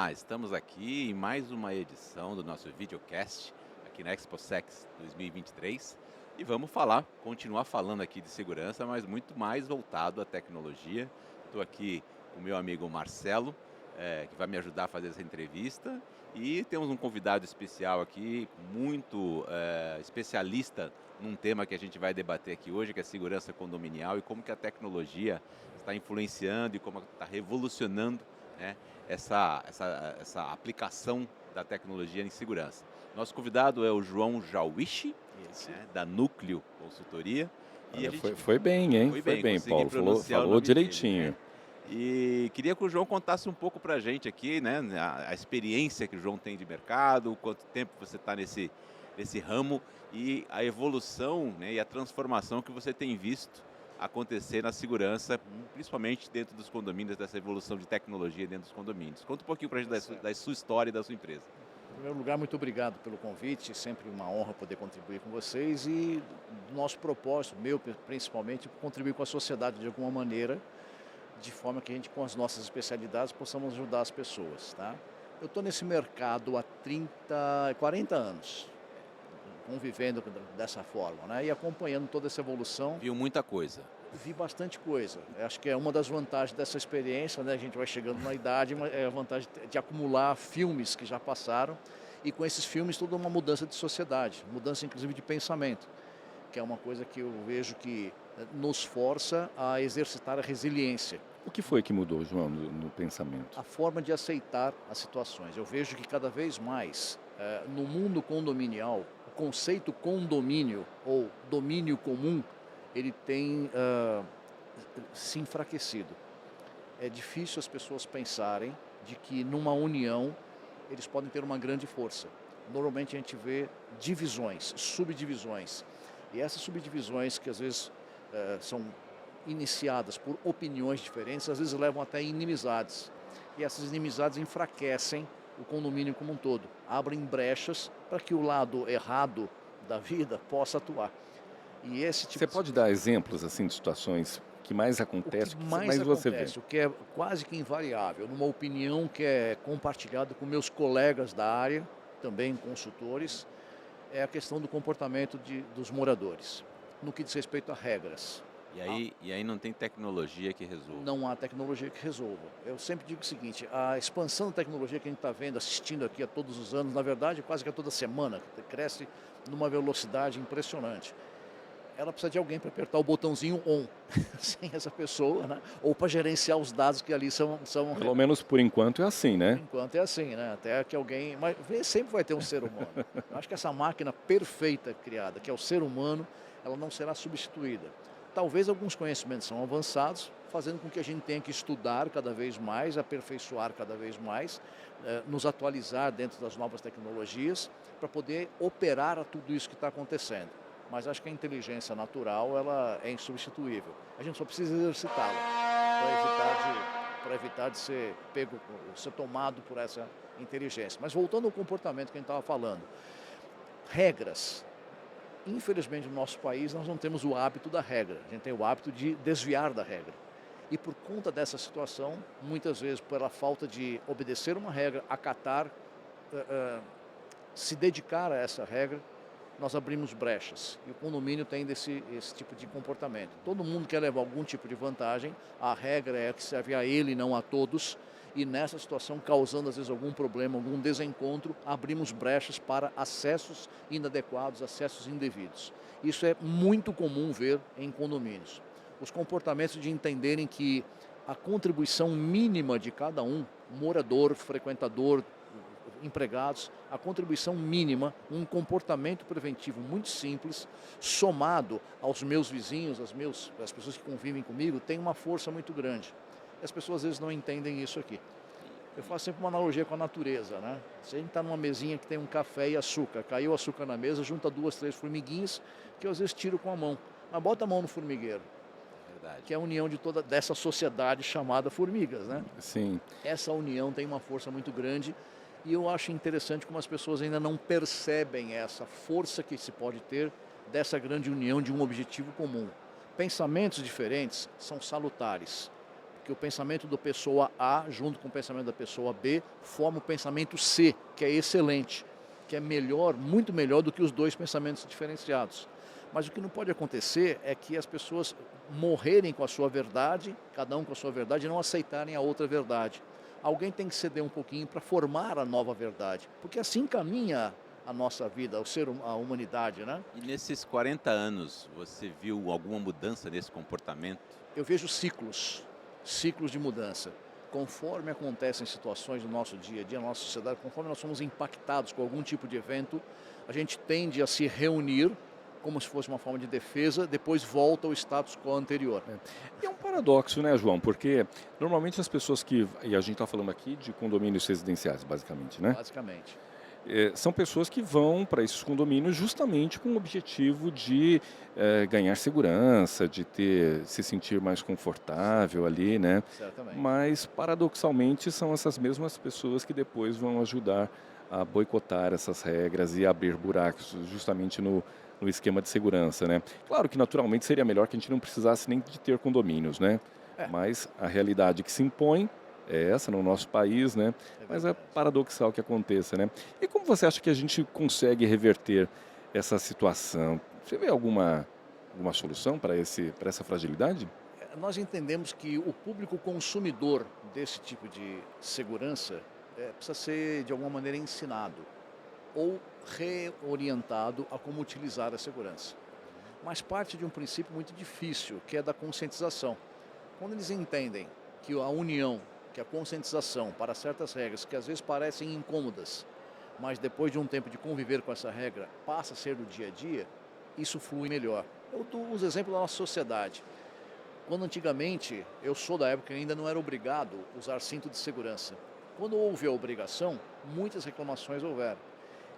Olá, estamos aqui em mais uma edição do nosso videocast aqui na ExpoSex 2023 e vamos continuar falando aqui de segurança, mas muito mais voltado à tecnologia. Estou aqui com o meu amigo Marcelo, que vai me ajudar a fazer essa entrevista, e temos um convidado especial aqui, muito especialista num tema que a gente vai debater aqui hoje, que é segurança condominial e como que a tecnologia está influenciando e como está revolucionando, né, essa aplicação da tecnologia em segurança. Nosso convidado é o João Jauichi, Isso. da Núcleo Consultoria. E a Olha, gente foi bem, hein? foi Foi bem, bem, consegui Paulo. Falou, pronunciar o falou nome dele, né? direitinho. E queria que o João contasse um pouco para a gente aqui, né, a experiência que o João tem de mercado, quanto tempo você está nesse ramo e a evolução, né, e a transformação que você tem visto acontecer na segurança, principalmente dentro dos condomínios, dessa evolução de tecnologia dentro dos condomínios. Conta um pouquinho para a gente da sua história e da sua empresa. Em primeiro lugar, muito obrigado pelo convite, sempre uma honra poder contribuir com vocês e nosso propósito, meu principalmente, é contribuir com a sociedade de alguma maneira, de forma que a gente, com as nossas especialidades, possamos ajudar as pessoas, tá? Eu estou nesse mercado há 40 anos, convivendo dessa forma, né? E acompanhando toda essa evolução. Viu muita coisa. Vi bastante coisa. Eu acho que é uma das vantagens dessa experiência, né? A gente vai chegando na idade, mas é a vantagem de acumular filmes que já passaram e com esses filmes toda uma mudança de sociedade, mudança inclusive de pensamento, que é uma coisa que eu vejo que nos força a exercitar a resiliência, O que foi que mudou, João, no pensamento? a forma de aceitar as situações. Eu vejo que cada vez mais no mundo condominial, o conceito condomínio ou domínio comum, ele tem se enfraquecido. É difícil as pessoas pensarem de que numa união eles podem ter uma grande força. Normalmente a gente vê divisões, subdivisões. E essas subdivisões que às vezes são iniciadas por opiniões diferentes, às vezes levam até inimizades. E essas inimizades enfraquecem o condomínio como um todo, abrem brechas para que o lado errado da vida possa atuar. E esse tipo Você pode dar exemplos assim de situações que mais o que acontecem, mais você vê? acontece, o que é quase que invariável, numa opinião que é compartilhada com meus colegas da área, também consultores, é a questão do comportamento dos moradores, no que diz respeito a regras. E aí não tem tecnologia que resolva. Não há tecnologia que resolva. Eu sempre digo o seguinte, a expansão da tecnologia que a gente está vendo, assistindo aqui a todos os anos, na verdade quase que a toda semana, cresce numa velocidade impressionante. Ela precisa de alguém para apertar o botãozinho on, sem essa pessoa, né? Ou para gerenciar os dados que ali são Pelo menos por enquanto é assim, por né? enquanto é assim, né? Até que alguém, mas sempre vai ter um ser humano. Acho que essa máquina perfeita criada, que é o ser humano, ela não será substituída. Talvez alguns conhecimentos são avançados, fazendo com que a gente tenha que estudar cada vez mais, aperfeiçoar cada vez mais, nos atualizar dentro das novas tecnologias, para poder operar a tudo isso que está acontecendo. Mas acho que a inteligência natural ela é insubstituível. A gente só precisa exercitá-la para evitar de ser pego, ser tomado por essa inteligência. Mas voltando ao comportamento que a gente estava falando, regras. Infelizmente no nosso país nós não temos o hábito da regra, a gente tem o hábito de desviar da regra. E por conta dessa situação, muitas vezes pela falta de obedecer uma regra, acatar, se dedicar a essa regra, nós abrimos brechas. E o condomínio tem esse tipo de comportamento. Todo mundo quer levar algum tipo de vantagem, a regra é que serve a ele e não a todos. E nessa situação, causando às vezes algum problema, algum desencontro, abrimos brechas para acessos inadequados, acessos indevidos. Isso é muito comum ver em condomínios. Os comportamentos de entenderem que a contribuição mínima de cada um, morador, frequentador, empregados, a contribuição mínima, um comportamento preventivo muito simples, somado aos meus vizinhos, às pessoas que convivem comigo, tem uma força muito grande. E as pessoas às vezes não entendem isso aqui. Eu faço sempre uma analogia com a natureza, né? Se a gente está numa mesinha que tem um café e açúcar, caiu açúcar na mesa, junta 2, 3 formiguinhas, que eu às vezes tiro com a mão. Mas bota a mão no formigueiro, Verdade. que é a união de toda dessa sociedade chamada formigas, né? Sim. Essa união tem uma força muito grande e eu acho interessante como as pessoas ainda não percebem essa força que se pode ter dessa grande união de um objetivo comum. Pensamentos diferentes são salutares, que o pensamento da pessoa A, junto com o pensamento da pessoa B, forma o pensamento C, que é excelente, que é melhor, muito melhor do que os dois pensamentos diferenciados. Mas o que não pode acontecer é que as pessoas morrerem com a sua verdade, cada um com a sua verdade, e não aceitarem a outra verdade. Alguém tem que ceder um pouquinho para formar a nova verdade, porque assim caminha a nossa vida, a humanidade, né? E nesses 40 anos, você viu alguma mudança nesse comportamento? Eu vejo ciclos de mudança. Conforme acontecem situações no nosso dia a dia, na nossa sociedade, conforme nós somos impactados com algum tipo de evento, a gente tende a se reunir como se fosse uma forma de defesa, depois volta ao status quo anterior. E é um paradoxo, né, João? Porque normalmente as pessoas e a gente está falando aqui de condomínios residenciais, basicamente, né? Basicamente. São pessoas que vão para esses condomínios justamente com o objetivo de ganhar segurança, de se sentir mais confortável ali, né? Certamente. Mas, paradoxalmente, são essas mesmas pessoas que depois vão ajudar a boicotar essas regras e abrir buracos justamente no esquema de segurança, né? Claro que, naturalmente, seria melhor que a gente não precisasse nem de ter condomínios, né? É. Mas a realidade que se impõe é essa no nosso país, né? Mas é paradoxal que aconteça, né? E como você acha que a gente consegue reverter essa situação? Você vê alguma solução para essa fragilidade? Nós entendemos que o público consumidor desse tipo de segurança precisa ser, de alguma maneira, ensinado ou reorientado a como utilizar a segurança. Mas parte de um princípio muito difícil, que é da conscientização. Quando eles entendem que a união, que a conscientização para certas regras, que às vezes parecem incômodas, mas depois de um tempo de conviver com essa regra, passa a ser do dia a dia, isso flui melhor. Eu uso exemplo da nossa sociedade. Quando antigamente, eu sou da época que ainda não era obrigado a usar cinto de segurança. Quando houve a obrigação, muitas reclamações houveram.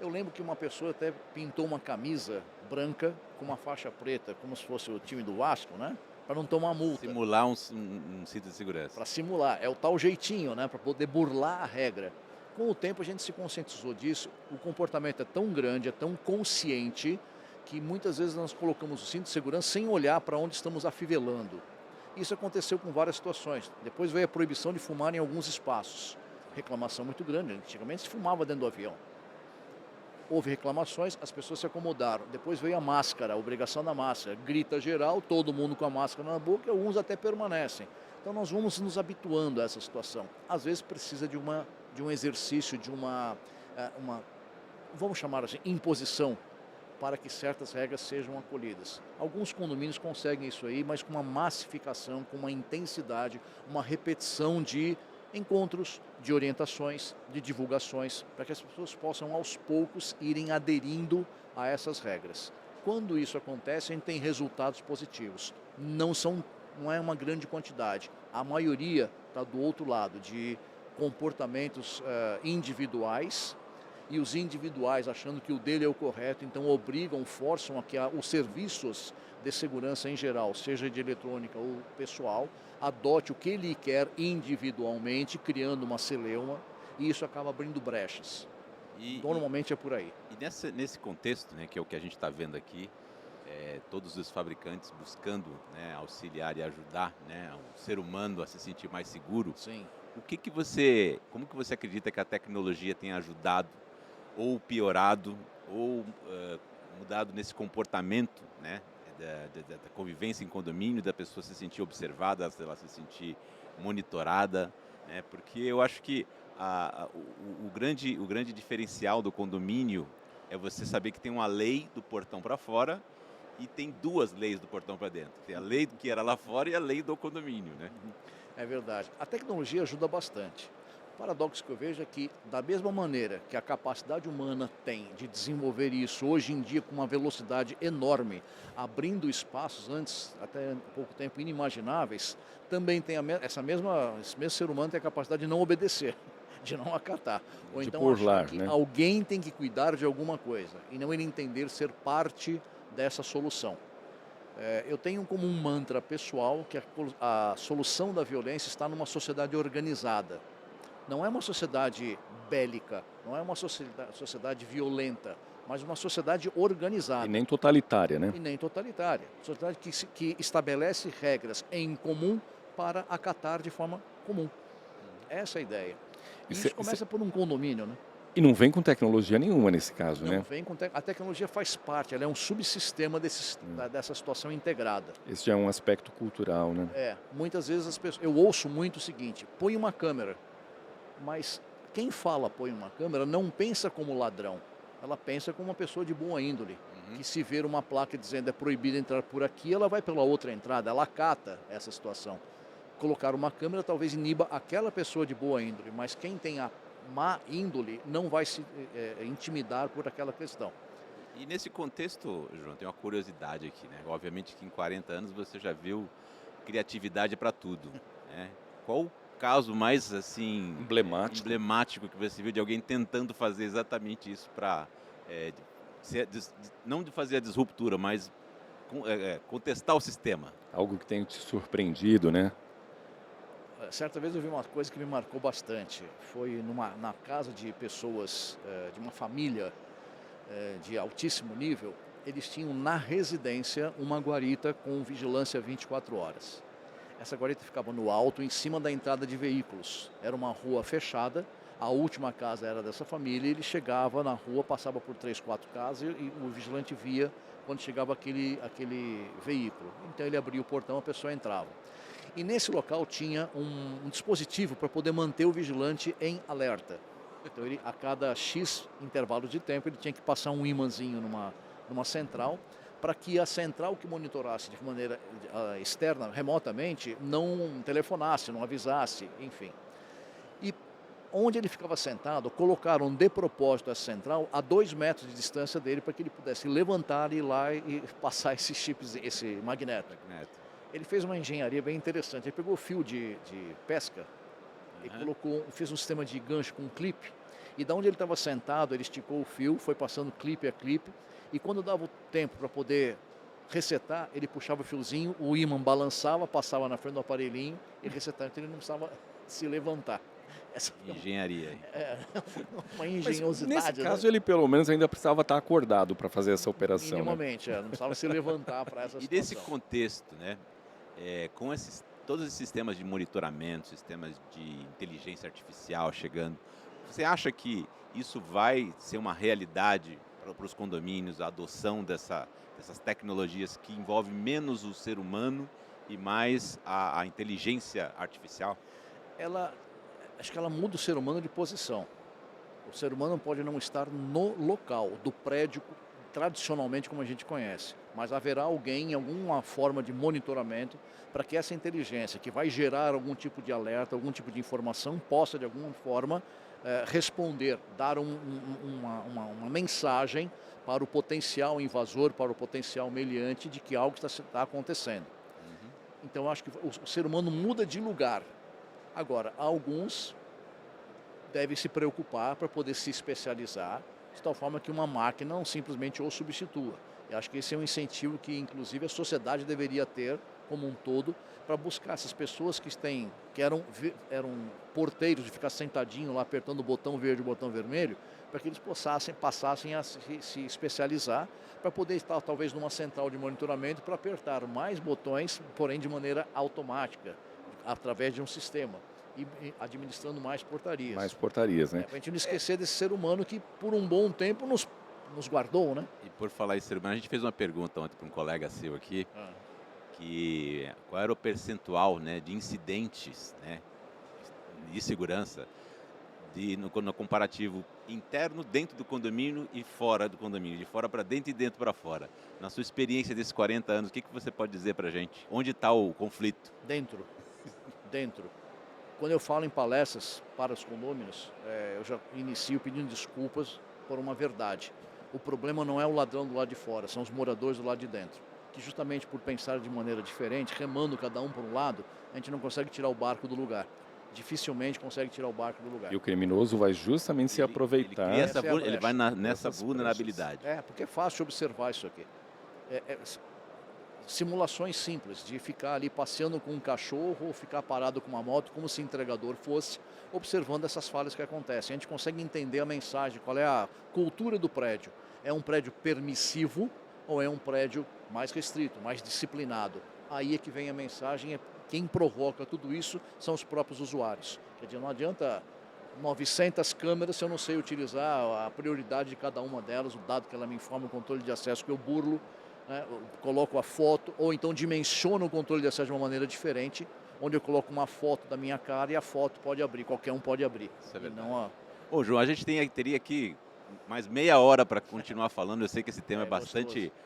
Eu lembro que uma pessoa até pintou uma camisa branca com uma faixa preta, como se fosse o time do Vasco, né? Para não tomar multa. Simular um cinto de segurança. Para simular, é o tal jeitinho, né? Para poder burlar a regra. Com o tempo a gente se conscientizou disso, o comportamento é tão grande, é tão consciente, que muitas vezes nós colocamos o cinto de segurança sem olhar para onde estamos afivelando. Isso aconteceu com várias situações. Depois veio a proibição de fumar em alguns espaços. Reclamação muito grande, antigamente se fumava dentro do avião. Houve reclamações, as pessoas se acomodaram. Depois veio a máscara, a obrigação da máscara. Grita geral, todo mundo com a máscara na boca e alguns até permanecem. Então nós vamos nos habituando a essa situação. Às vezes precisa de um exercício, de uma, vamos chamar assim, imposição, para que certas regras sejam acolhidas. Alguns condomínios conseguem isso aí, mas com uma massificação, com uma intensidade, uma repetição de encontros, de orientações, de divulgações, para que as pessoas possam aos poucos irem aderindo a essas regras. Quando isso acontece, a gente tem resultados positivos. Não é uma grande quantidade. A maioria está do outro lado, de comportamentos individuais, e os individuais achando que o dele é o correto, então obrigam, forçam a que os serviços de segurança em geral, seja de eletrônica ou pessoal, adote o que ele quer individualmente, criando uma celeuma, e isso acaba abrindo brechas. Normalmente é por aí. E nesse contexto, né, que é o que a gente está vendo aqui, todos os fabricantes buscando, né, auxiliar e ajudar, né, o ser humano a se sentir mais seguro. Sim. Como que você acredita que a tecnologia tem ajudado ou piorado ou mudado nesse comportamento, né, da convivência em condomínio, da pessoa se sentir observada, ela se sentir monitorada, né? Porque eu acho que o grande diferencial do condomínio é você saber que tem uma lei do portão para fora e tem duas leis do portão para dentro. Tem a lei que era lá fora e a lei do condomínio, né? É verdade. A tecnologia ajuda bastante. O paradoxo que eu vejo é que, da mesma maneira que a capacidade humana tem de desenvolver isso hoje em dia com uma velocidade enorme, abrindo espaços antes, até pouco tempo, inimagináveis, também tem esse mesmo ser humano tem a capacidade de não obedecer, de não acatar. Ou De então burlar, achar que né? alguém tem que cuidar de alguma coisa e não ele entender ser parte dessa solução. Eu tenho como um mantra pessoal que a solução da violência está numa sociedade organizada. Não é uma sociedade bélica, não é uma sociedade violenta, mas uma sociedade organizada. E nem totalitária, né? E nem totalitária. Sociedade que estabelece regras em comum para acatar de forma comum. Essa é a ideia. E Isso, isso começa por um condomínio, né? e não vem com tecnologia nenhuma nesse caso, Não né? vem com a tecnologia faz parte, ela é um subsistema dessa situação integrada. Esse já é um aspecto cultural, né? Muitas vezes as pessoas, eu ouço muito o seguinte: põe uma câmera, mas quem fala põe uma câmera não pensa como ladrão, ela pensa como uma pessoa de boa índole, que se ver uma placa dizendo é proibido entrar por aqui, ela vai pela outra entrada, ela acata essa situação. Colocar uma câmera talvez iniba aquela pessoa de boa índole, mas quem tem a má índole não vai se intimidar por aquela questão. E nesse contexto, João, tem uma curiosidade aqui, né? Obviamente que em 40 anos você já viu criatividade para tudo, né? Qual o caso mais assim emblemático que você viu de alguém tentando fazer exatamente isso para não de fazer a disruptura, mas contestar o sistema? Algo que tenha te surpreendido, né? Certa vez eu vi uma coisa que me marcou bastante. Foi na casa de pessoas, de uma família de altíssimo nível. Eles tinham na residência uma guarita com vigilância 24 horas. Essa guarita ficava no alto, em cima da entrada de veículos. Era uma rua fechada, a última casa era dessa família. Ele chegava na rua, passava por 3, 4 casas e o vigilante via quando chegava aquele veículo. Então ele abria o portão, a pessoa entrava. E nesse local tinha um dispositivo para poder manter o vigilante em alerta. Então ele, a cada X intervalo de tempo, ele tinha que passar um imãzinho numa central, para que a central que monitorasse de maneira externa, remotamente, não telefonasse, não avisasse, enfim. E onde ele ficava sentado, colocaram de propósito essa central a 2 metros de distância dele, para que ele pudesse levantar e ir lá e passar esse chip, esse magneto. Ele fez uma engenharia bem interessante. Ele pegou o fio de pesca e fez um sistema de gancho com um clipe. E da onde ele estava sentado, ele esticou o fio, foi passando clipe a clipe. E quando dava o tempo para poder resetar, ele puxava o fiozinho, o ímã balançava, passava na frente do aparelhinho e resetava. Então ele não precisava se levantar. Essa engenharia. Uma engenhosidade. Mas nesse caso, ele pelo menos ainda precisava estar acordado para fazer essa operação. Minimamente, não precisava se levantar para essa situação. E nesse contexto, né? Com todos esses sistemas de monitoramento, sistemas de inteligência artificial chegando, você acha que isso vai ser uma realidade para os condomínios, a adoção dessas tecnologias que envolvem menos o ser humano e mais a inteligência artificial? Acho que ela muda o ser humano de posição. O ser humano pode não estar no local do prédio tradicionalmente como a gente conhece, mas haverá alguém em alguma forma de monitoramento para que essa inteligência que vai gerar algum tipo de alerta, algum tipo de informação, possa de alguma forma responder, dar uma mensagem para o potencial invasor, para o potencial meliante de que algo está acontecendo. Então eu acho que o ser humano muda de lugar. Agora, alguns devem se preocupar para poder se especializar, de tal forma que uma máquina não simplesmente o substitua. Eu acho que esse é um incentivo que, inclusive, a sociedade deveria ter como um todo, para buscar essas pessoas que eram porteiros de ficar sentadinho lá apertando o botão verde e o botão vermelho, para que eles passassem a se especializar, para poder estar talvez numa central de monitoramento para apertar mais botões, porém de maneira automática, através de um sistema. E administrando mais portarias. Mais portarias, né? Para a gente não esquecer desse ser humano que por um bom tempo nos guardou, né? E por falar em ser humano, a gente fez uma pergunta ontem para um colega seu aqui, que qual era o percentual, né, de incidentes, né, de segurança no comparativo interno dentro do condomínio e fora do condomínio, de fora para dentro e dentro para fora. Na sua experiência desses 40 anos, o que você pode dizer para a gente? Onde está o conflito? Dentro. Quando eu falo em palestras para os condôminos, eu já inicio pedindo desculpas por uma verdade. O problema não é o ladrão do lado de fora, são os moradores do lado de dentro. Que justamente por pensar de maneira diferente, remando cada um para um lado, a gente não consegue tirar o barco do lugar. Dificilmente consegue tirar o barco do lugar. E o criminoso vai justamente se aproveitar. Ele vai nessa vulnerabilidade. Porque é fácil observar isso aqui. Simulações simples de ficar ali passeando com um cachorro ou ficar parado com uma moto, como se entregador fosse, observando essas falhas que acontecem. A gente consegue entender a mensagem, qual é a cultura do prédio. É um prédio permissivo ou é um prédio mais restrito, mais disciplinado? aí é que vem a mensagem, quem provoca tudo isso são os próprios usuários. Quer dizer, não adianta 900 câmeras se eu não sei utilizar a prioridade de cada uma delas, o dado que ela me informa, o controle de acesso que eu burlo, né, eu coloco a foto, ou então dimensiono o controle de acesso de uma maneira diferente, onde eu coloco uma foto da minha cara e a foto pode abrir, qualquer um pode abrir. Isso é E verdade. não a... Ô, João, a gente teria aqui mais meia hora para continuar falando. Eu sei que esse tema é, gostoso,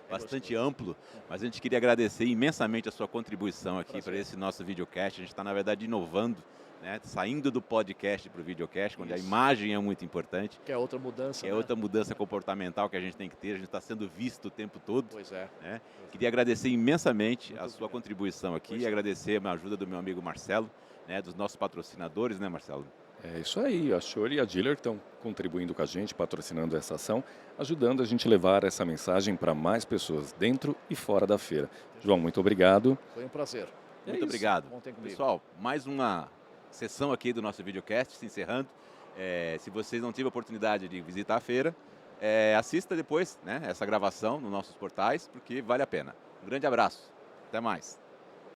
bastante gostoso. amplo, mas a gente queria agradecer imensamente a sua contribuição aqui Prazer. para esse nosso videocast. A gente está, na verdade, inovando, né? Saindo do podcast para o videocast, onde a Isso. imagem é muito importante. Que é outra mudança, Que é né? outra mudança comportamental que a gente tem que ter. A gente está sendo visto o tempo todo. Pois é. Né? Queria agradecer imensamente Muito a sua obrigado. contribuição aqui Pois e é. agradecer a ajuda do meu amigo Marcelo, né? Dos nossos patrocinadores, né, Marcelo? É isso aí, a Shure e a Dealer estão contribuindo com a gente, patrocinando essa ação, ajudando a gente a levar essa mensagem para mais pessoas dentro e fora da feira. João, muito obrigado. Foi um prazer. Muito isso. obrigado. Bom ter comigo. Pessoal, mais uma sessão aqui do nosso videocast, se encerrando. Se vocês não tiveram a oportunidade de visitar a feira, assista depois, né, essa gravação nos nossos portais, porque vale a pena. Um grande abraço. Até mais.